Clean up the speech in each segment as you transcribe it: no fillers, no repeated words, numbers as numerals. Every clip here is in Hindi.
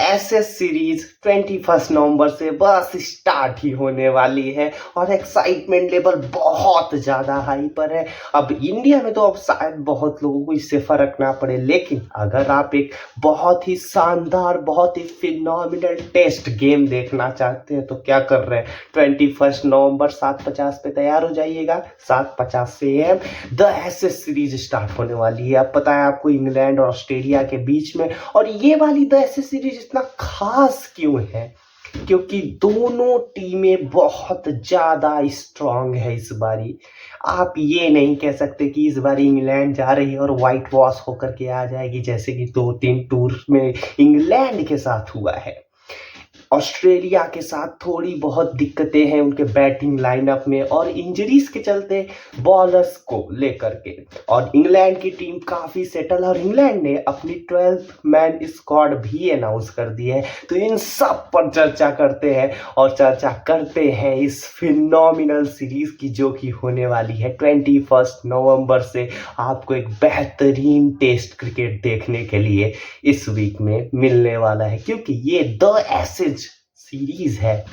एसएस सीरीज 21 नवंबर से बस स्टार्ट ही होने वाली है और एक्साइटमेंट लेवल बहुत ज़्यादा हाई पर है। अब इंडिया में तो अब शायद बहुत लोगों को इससे फर्क ना पड़े, लेकिन अगर आप एक बहुत ही शानदार, बहुत ही फिनोमिनल टेस्ट गेम देखना चाहते हैं तो क्या कर रहे हैं, 21 नवंबर 7:50 पे तैयार हो जाइएगा। 7:50 AM the SS series start होने वाली है। अब पता है आपको, इंग्लैंड और ऑस्ट्रेलिया के बीच में। और ये वाली द एसएस सीरीज इतना खास क्यों है? क्योंकि दोनों टीमें बहुत ज्यादा स्ट्रांग है इस बारी। आप ये नहीं कह सकते कि इस बारी इंग्लैंड जा रही है और व्हाइट वॉश होकर के आ जाएगी, जैसे कि 2-3 टूर में इंग्लैंड के साथ हुआ है। ऑस्ट्रेलिया के साथ थोड़ी बहुत दिक्कतें हैं उनके बैटिंग लाइनअप में और इंजरीज के चलते बॉलर्स को लेकर के। और इंग्लैंड की टीम काफ़ी सेटल, और इंग्लैंड ने अपनी 12th मैन स्क्वाड भी अनाउंस कर दी है। तो इन सब पर चर्चा करते हैं और चर्चा करते हैं इस फिनोमिनल सीरीज की, जो कि होने वाली है 21 नवंबर से। आपको एक बेहतरीन टेस्ट क्रिकेट देखने के लिए इस वीक में मिलने वाला है, क्योंकि ये द एसएस सीरीज है।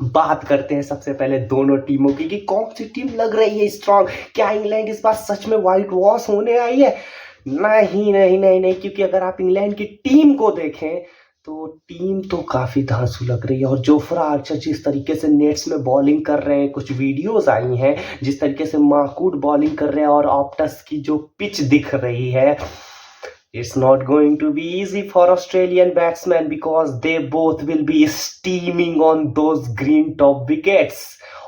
बात करते हैं सबसे पहले दोनों टीमों की कि कौन सी टीम लग रही है स्ट्रांग। क्या इंग्लैंड इस बार सच में व्हाइट वॉश होने आई है? नहीं नहीं नहीं नहीं, क्योंकि अगर आप इंग्लैंड की टीम को देखें तो टीम तो काफी धांसू लग रही है। और जोफ्रा आर्चर जिस तरीके से नेट्स में बॉलिंग कर रहे हैं, कुछ वीडियोस आई हैं जिस तरीके से माकूड बॉलिंग कर रहे हैं, और ऑप्टस की जो पिच दिख रही है, it's not going to be easy for Australian batsmen because they both will be steaming on those green top wickets.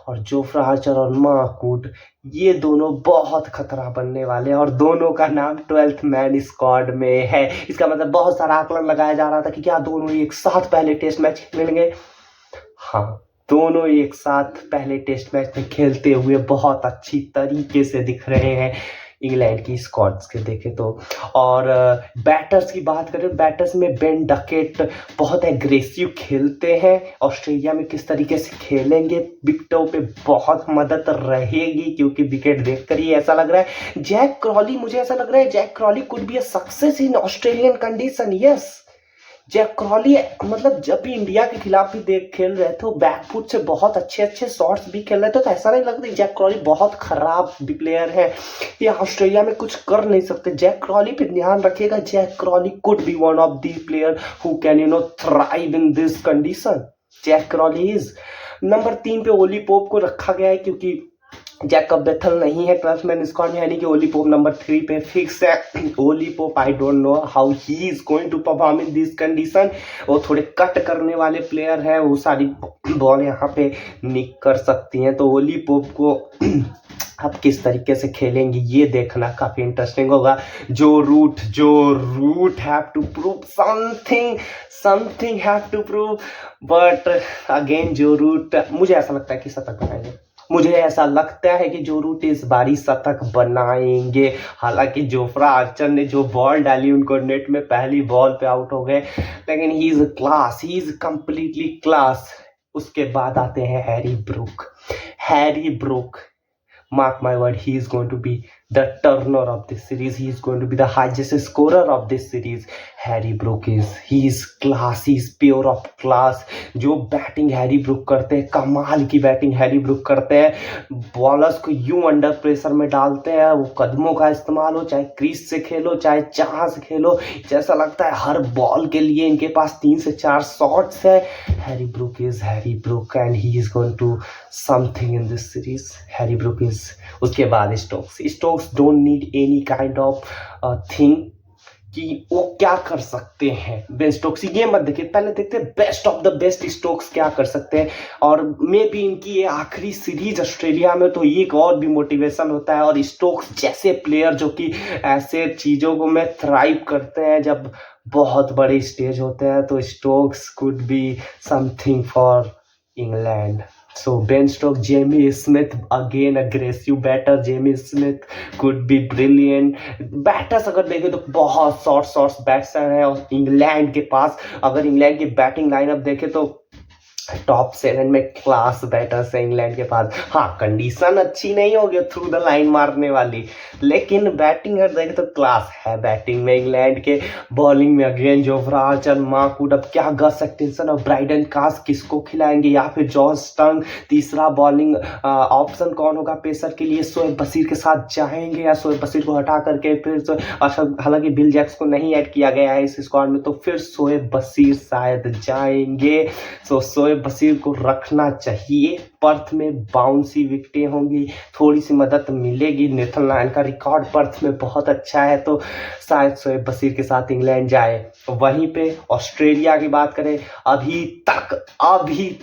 और जोफ्रा आर्चर और माकूड, ये दोनों बहुत खतरा बनने वाले हैं, और दोनों का नाम 12th मैन स्क्वाड में है। इसका मतलब बहुत सारा आकलन लगाया जा रहा था कि क्या दोनों एक साथ पहले टेस्ट मैच खेलेंगे। हाँ, दोनों एक साथ पहले टेस्ट मैच में खेलते हुए बहुत अच्छी तरीके से दिख रहे हैं इंग्लैंड की स्क्वाड्स के देखें तो। और बैटर्स की बात करें, बैटर्स में बेन डकेट बहुत एग्रेसिव खेलते हैं। ऑस्ट्रेलिया में किस तरीके से खेलेंगे, विकेटों पे बहुत मदद रहेगी, क्योंकि विकेट देखकर ही ऐसा लग रहा है जैक क्रॉली, मुझे ऐसा लग रहा है Zak Crawley could be a success in Australian condition. Yes, Zak Crawley मतलब जब भी इंडिया के खिलाफ भी खेल रहे थे, बैकफुट से बहुत अच्छे अच्छे शॉट्स भी खेल रहे थे, तो ऐसा नहीं लगता जैक क्रॉली बहुत खराब प्लेयर है या ऑस्ट्रेलिया में कुछ कर नहीं सकते। जैक क्रॉली पे ध्यान रखिएगा, Zak Crawley could be one of the player who can thrive in this condition. Zak Crawley is. Number 3 पे ओली पोप को रखा गया है, क्योंकि जैकब बेथल नहीं है 12th मैन स्क्वाड में, यानी कि ओली पोप नंबर 3 पे फिक्स है। Ollie Pope, I don't know how he is going to perform in this condition. वो थोड़े कट करने वाले प्लेयर हैं, वो सारी बॉल यहाँ पे निक कर सकती हैं। तो ओली पोप को अब किस तरीके से खेलेंगे ये देखना काफी इंटरेस्टिंग होगा। Joe Root have to prove something have to prove, but again Joe Root, मुझे ऐसा लगता है कि शतक बनाएंगे। मुझे ऐसा लगता है कि जो रूट इस बारी शतक बनाएंगे। हालांकि जोफ्रा आर्चर ने जो बॉल डाली उनको नेट में पहली बॉल पे आउट हो गए, लेकिन he is class, he is completely class. उसके बाद आते हैं Harry Brook. Mark my word, he is going to be the turner of this series. He is going to be the highest scorer of this series. Harry Brook he is class, he is pure of class. जो बैटिंग हैरी ब्रूक करते हैं, कमाल की बैटिंग हैरी ब्रूक करते हैं। बॉलर्स को यूं अंडर प्रेशर में डालते हैं, वो कदमों का इस्तेमाल हो, चाहे क्रीज से खेलो चाहे जहां से खेलो, जैसा लगता है हर बॉल के लिए इनके पास 3 से 4 शॉट्स है। Harry Brook and he is going to something in this series. Harry Brook is. उसके बाद Stokes don't need any kind of thing कि वो क्या कर सकते हैं। बेन स्टोक्स ये मत देखिए, पहले देखते हैं best of the best Stokes क्या कर सकते हैं। और मे भी इनकी ये आखिरी सीरीज ऑस्ट्रेलिया में, तो एक और भी मोटिवेशन होता है। और स्टोक्स जैसे प्लेयर जो कि ऐसे चीज़ों को में थ्राइव करते हैं जब बहुत बड़े स्टेज होते हैं, तो Stokes could be something for England. So Ben Stokes, Jamie Smith, again aggressive batter. Jamie Smith could be brilliant. Batters अगर देखें तो बहुत शॉर्ट्स बैट्समैन है और इंग्लैंड के पास। अगर इंग्लैंड की बैटिंग लाइनअप देखें तो टॉप 7 में क्लास बैटर्स है इंग्लैंड के पास। हाँ, कंडीशन अच्छी नहीं होगी थ्रू द लाइन मारने वाली, लेकिन बैटिंग अगर देखें तो क्लास है बैटिंग में इंग्लैंड के। बॉलिंग में अगेन जोफ्रा आर्चर, मार्कवुड, अब क्या गस एटकिंसन और ब्राइडन कास किसको खिलाएंगे, या फिर जॉर्ज स्टंग। तीसरा बॉलिंग ऑप्शन कौन होगा पेसर के लिए, शोएब बशीर के साथ जाएंगे या शोएब बशीर को हटा करके फिर अच्छा, हालांकि बिल जैक्स को नहीं ऐड किया गया है इस स्क्वाड में, तो फिर शोएब बशीर शायद जाएंगे। तो शोएब बशीर को रखना चाहिए। पर्थ में बाउंसी विकेटें होंगी, थोड़ी सी मदद मिलेगी। नेथन लायन का रिकॉर्ड पर्थ में बहुत अच्छा है, तो शायद शोएब बशीर के साथ इंग्लैंड जाए। वहीं पे ऑस्ट्रेलिया की बात करें, अभी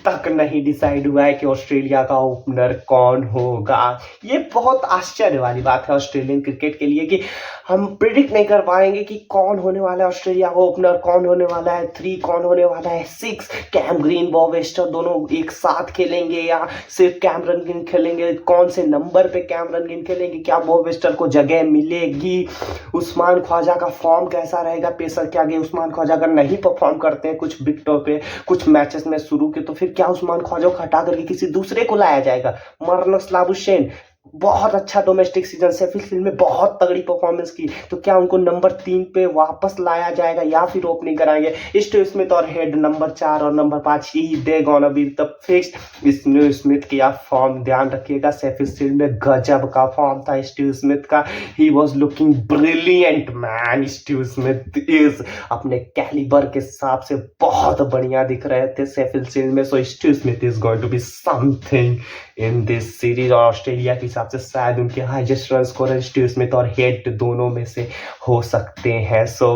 तक नहीं डिसाइड हुआ है कि ऑस्ट्रेलिया का ओपनर कौन होगा। ये बहुत आश्चर्य वाली बात है ऑस्ट्रेलियन क्रिकेट के लिए कि हम प्रिडिक्ट नहीं कर पाएंगे कि कौन होने वाला है ऑस्ट्रेलिया का ओपनर, कौन होने वाला है 3, कौन होने वाला है 6। कैम ग्रीन, बॉब वेस्टर दोनों एक साथ खेलेंगे या सिर्फ कैमरन ग्रीन खेलेंगे, कौन से नंबर पे कैमरन ग्रीन खेलेंगे, क्या बॉब वेस्टर को जगह मिलेगी, उस्मान ख्वाजा का फॉर्म कैसा रहेगा पेसर के आगे। उस्मान ख्वाजा अगर नहीं परफॉर्म करते हैं कुछ विकेटों पे कुछ मैचेस में शुरू के, तो फिर क्या उस्मान ख्वाजा को हटा करके किसी दूसरे को लाया जाएगा। मरनस लाबुशेन बहुत अच्छा डोमेस्टिक सीजन, शेफील्ड शील्ड में बहुत तगड़ी परफॉर्मेंस की, तो क्या उनको नंबर 3 पे वापस लाया जाएगा या फिर ओपनिंग कराएंगे। स्टीव स्मिथ और हेड नंबर 4 और number 5 he they gonna be the fixed. Steve Smith की आप फॉर्म ध्यान रखिएगा, शेफील्ड शील्ड में गजब का फॉर्म था स्टीव स्मिथ का। He was looking brilliant man. Steve Smith is अपने कैलिबर के हिसाब से बहुत बढ़िया दिख रहे थे शेफील्ड शील्ड में। So Steve Smith is going to be something in this series. और ऑस्ट्रेलिया के हिसाब से शायद उनके highest run scorer Steve Smith और हेड दोनों में से हो सकते हैं। सो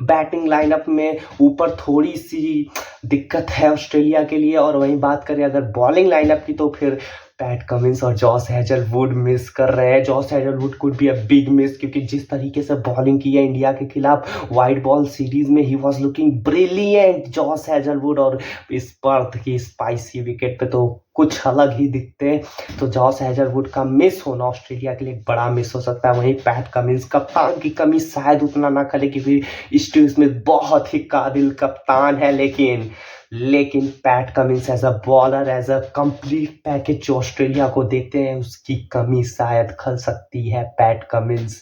बैटिंग लाइनअप में ऊपर थोड़ी सी दिक्कत है ऑस्ट्रेलिया के लिए। और वहीं बात करें अगर बॉलिंग लाइनअप की, तो फिर पैट कमिंस और जॉस हेजलवुड मिस कर रहे हैं। Josh Hazlewood could be a big miss, क्योंकि जिस तरीके से बॉलिंग की है इंडिया के खिलाफ वाइट बॉल सीरीज में, he was looking brilliant Josh Hazlewood. और इस पर्थ की स्पाइसी विकेट पे तो कुछ अलग ही दिखते हैं। तो जॉस हेजलवुड का मिस होना ऑस्ट्रेलिया के लिए एक बड़ा मिस हो सकता है। वहीं पैट कमिंस कप्तान की कमी शायद उतना ना करे, क्योंकि स्टीव स्मिथ बहुत ही काबिल कप्तान है, लेकिन Pat Cummins as a bowler, as a complete package जो ऑस्ट्रेलिया को देते हैं, उसकी कमी शायद खल सकती है पैट कमिंस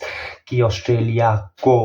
की ऑस्ट्रेलिया को।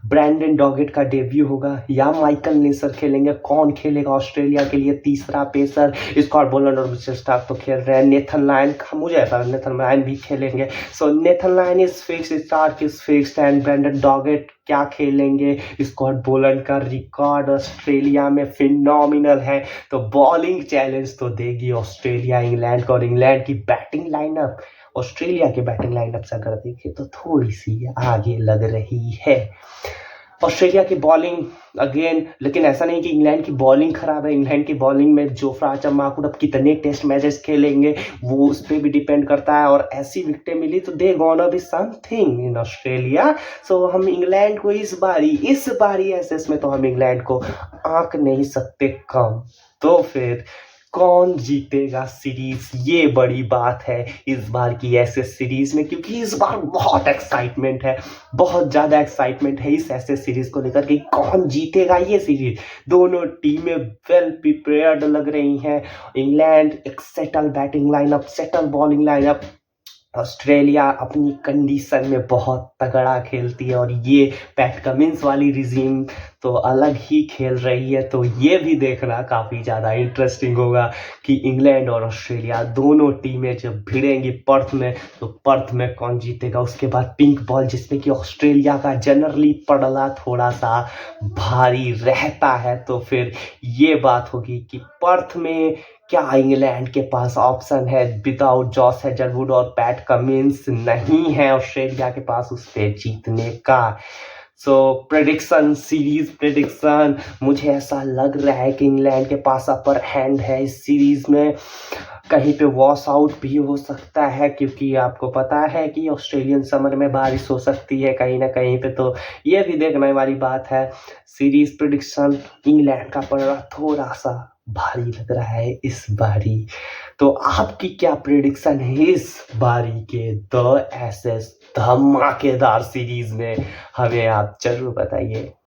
ब्रैंडन डॉगेट का डेब्यू होगा या माइकल नेसर खेलेंगे, कौन खेलेगा ऑस्ट्रेलिया के लिए तीसरा पेसर। स्कॉट बोलैंड और मिचेल स्टार्क तो खेल रहे हैं। नेथन लायन का मुझे ऐसा नेथन लायन भी खेलेंगे। So Nathan Lyon is fixed, Starc is fixed and Brandon Doggett क्या खेलेंगे। स्कॉट बोलैंड का रिकॉर्ड ऑस्ट्रेलिया में फिनोमिनल है, तो बॉलिंग चैलेंज तो देगी ऑस्ट्रेलिया इंग्लैंड को। और इंग्लैंड की बैटिंग लाइनअप ऑस्ट्रेलिया के बैटिंग लाइनअप से अगर देखें तो थोड़ी सी आगे लग रही है। ऑस्ट्रेलिया की बॉलिंग अगेन, लेकिन ऐसा नहीं कि इंग्लैंड की बॉलिंग खराब है। इंग्लैंड की बॉलिंग में जोफ्रा आर्चर, मार्कवुड अब कितने टेस्ट मैचेस खेलेंगे वो उस पर भी डिपेंड करता है। और ऐसी विकेटें मिली तो they gonna be something in Australia. So हम इंग्लैंड को इस बारी एसएस में तो हम इंग्लैंड को आंक नहीं सकते कम। तो फिर कौन जीतेगा सीरीज, ये बड़ी बात है इस बार की एसएस सीरीज में, क्योंकि इस बार बहुत एक्साइटमेंट है, बहुत ज्यादा एक्साइटमेंट है इस एसएस सीरीज को लेकर कि कौन जीतेगा ये सीरीज। दोनों टीमें वेल प्रिपेयर्ड लग रही हैं। इंग्लैंड एक settle batting lineup, settle bowling lineup. Australia अपनी कंडीशन में बहुत तगड़ा खेलती है, और ये पैट कमिंस वाली रिजीम तो अलग ही खेल रही है। तो ये भी देखना काफ़ी ज़्यादा इंटरेस्टिंग होगा कि इंग्लैंड और ऑस्ट्रेलिया दोनों टीमें जब भिड़ेंगी पर्थ में, तो पर्थ में कौन जीतेगा। उसके बाद पिंक बॉल, जिसमें कि ऑस्ट्रेलिया का जनरली पड़ला थोड़ा सा भारी रहता है, तो फिर ये बात होगी कि पर्थ में क्या इंग्लैंड के पास ऑप्शन है विदाउट जॉस हेजलवुड और पैट कमिंस, नहीं है ऑस्ट्रेलिया के पास उस पे जीतने का। सो प्रेडिक्शन, सीरीज प्रेडिक्शन, मुझे ऐसा लग रहा है कि इंग्लैंड के पास अपर हैंड है इस सीरीज में। कहीं पे वॉश आउट भी हो सकता है, क्योंकि आपको पता है कि ऑस्ट्रेलियन समर में बारिश हो सकती है कहीं ना कहीं पे, तो ये भी देखने वाली बात है। सीरीज प्रेडिक्शन इंग्लैंड का पड़ रहा थोड़ा सा भारी लग रहा है इस बारी। तो आपकी क्या प्रेडिक्शन है इस बारी के द एसएस धमाकेदार सीरीज में, हमें आप जरूर बताइए।